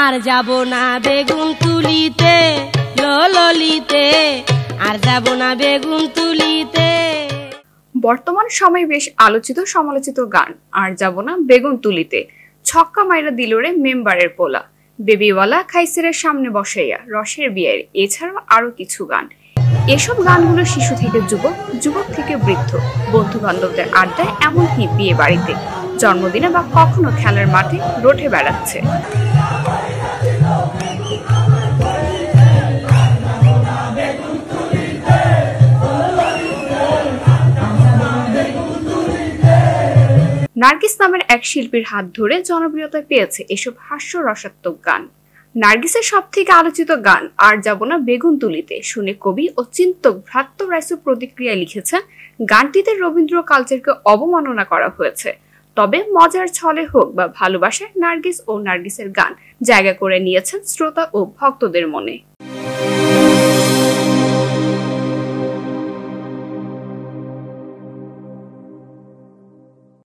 আর যাব না বেগুন তুলিতে ললিতে, আর যাব না বেগুন তুলিতে। বর্তমান সময়ে বেশ আলোচিত সমালোচিত গান আর যাব না বেগুন তুলিতে। ছক্কা মাইরা দিলরে মেম্বারের পোলা, বেবিওয়ালা খাইসেরের সামনে বসাইয়া, রসের বিয়ের, এছাড়াও আরো কিছু গান। এসব গানগুলো শিশু থেকে যুবক, যুবক থেকে বৃদ্ধ, বন্ধু বান্ধবদের আড্ডায়, এমনকি বিয়ে বাড়িতে, জন্মদিনে বা কখনো খেলার মাঠে রোঠে বেড়াচ্ছে। নার্গিস নামের এক শিল্পীর হাত ধরে জনপ্রিয়তা পেয়েছে এসব হাস্যরসাত্মক গান। নার্গিসের সব থেকে আলোচিত গান আর যাব না বেগুন তুলিতে শুনে কবি ও চিন্তক ভ্রাত্য রাইসু প্রতিক্রিয়া লিখেছেন, গানটিতে রবীন্দ্র কালচারকে অবমাননা করা হয়েছে, তবে মজার ছলে হোক বা ভালোবাসায় নার্গিস ও নার্গিসের গান জায়গা করে নিয়েছেন শ্রোতা ও ভক্তদের মনে।